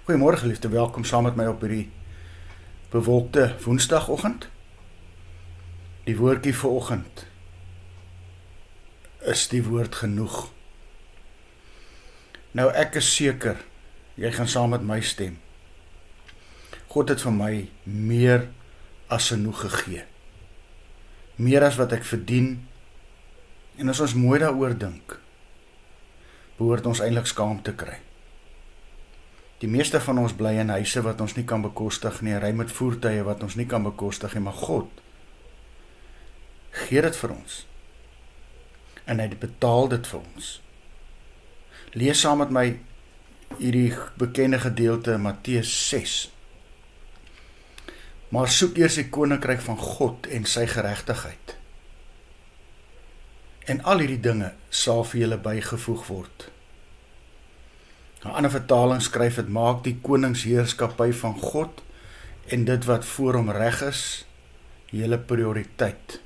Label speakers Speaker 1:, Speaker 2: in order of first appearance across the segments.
Speaker 1: Goeiemôre geliefde, welkom saam met my op hierdie bewolkte woensdagoggend. Die woordjie vir oggend is die woord genoeg. Nou ek is seker, jy gaan saam met my stem. God het vir my meer as genoeg gegee. Meer as wat ek verdien, en as ons mooi daaroor dink, behoort ons eintlik skaam te kry. Die meeste van ons bly in huise wat ons nie kan bekostig nie, ry met voertuie wat ons nie kan bekostig nie, maar God gee dit vir ons. En hy betaal dit vir ons. Lees saam met my hierdie bekende gedeelte in Matteus 6. Maar soek eers die koninkryk van God en sy geregtigheid. En al hierdie dinge sal vir julle bygevoeg word. 'n ander vertaling skryf dit, maak die koningsheerskappy van God en dit wat voor hom reg is, julle prioriteit.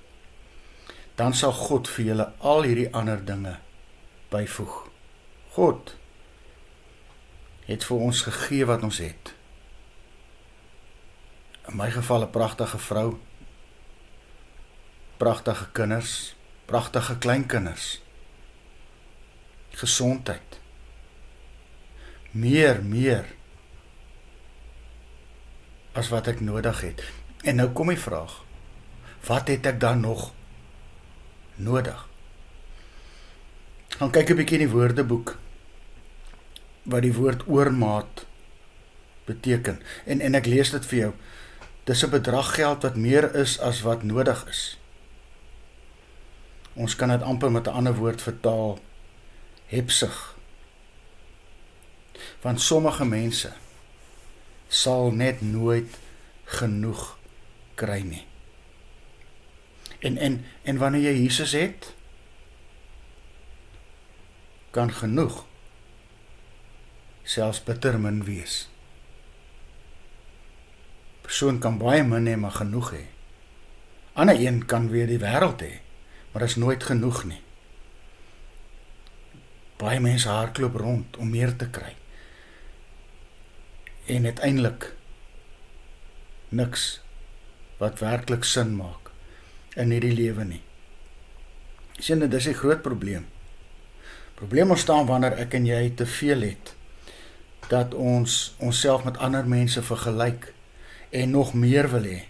Speaker 1: Dan sal God vir julle al hierdie ander dinge byvoeg. God het vir ons gegee wat ons het. In my geval 'n pragtige vrou, pragtige kinders, pragtige kleinkinders, gesondheid. Meer as wat ek nodig het. En nou kom die vraag, wat het ek dan nog nodig? Gaan kyk 'n bietjie in die woordeboek, wat die woord oormaat beteken. En ek lees dit vir jou. Dis 'n bedrag geld wat meer is as wat nodig is. Ons kan dit amper met 'n ander woord vertaal, hebsug. Want sommige mense sal net nooit genoeg kry nie. En wanneer jy Jesus het, kan genoeg selfs bitter min wees. Persoon kan baie min hê, maar genoeg hê. Ander een kan weer die wêreld hê, maar is nooit genoeg nie. Baie mense hardloop rond om meer te kry. En uiteindelik niks wat werklik sin maak in hierdie lewe nie. Sien, dit is 'n groot probleem. Probleem ontstaan wanneer ek en jy te veel het, dat ons onsself met ander mense vergelyk en nog meer wil hê.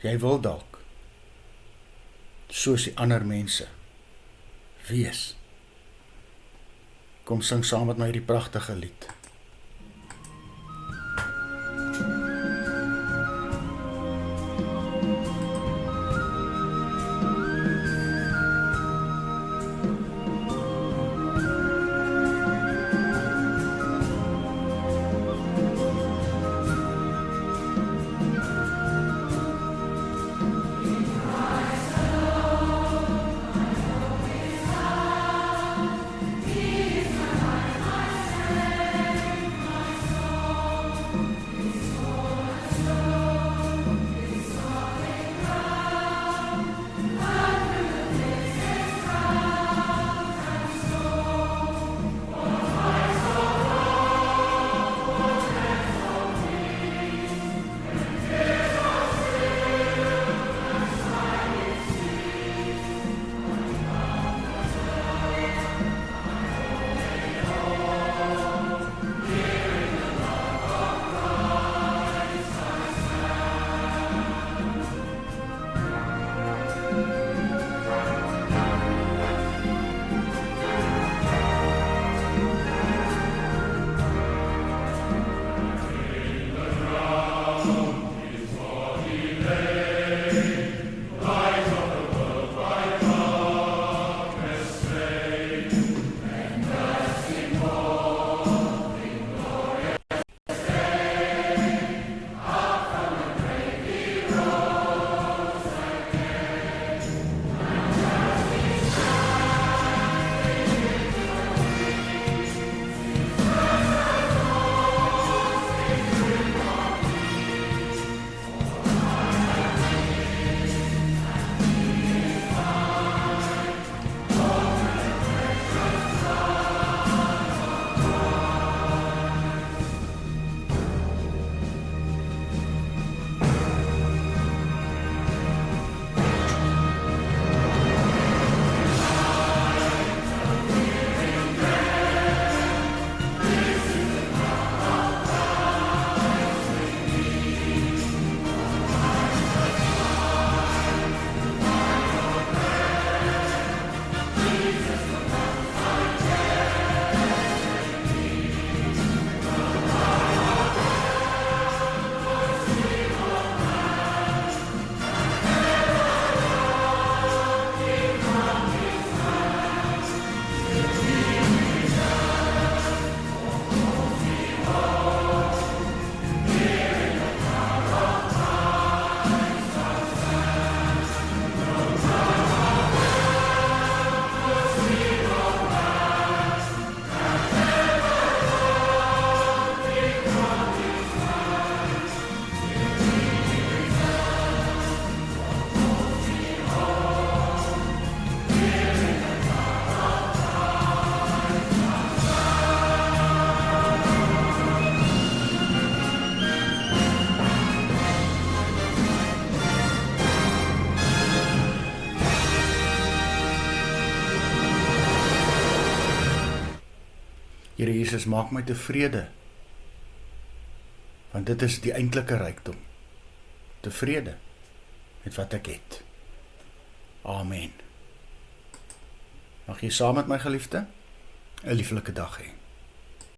Speaker 1: Jy wil dalk soos die ander mense wees. Kom sing saam met my hierdie pragtige lied. Here Jesus, maak my tevrede, want dit is die eintlike rykdom. Tevrede met wat ek het. Amen. Mag jy saam met my geliefde 'n lieflike dag hê.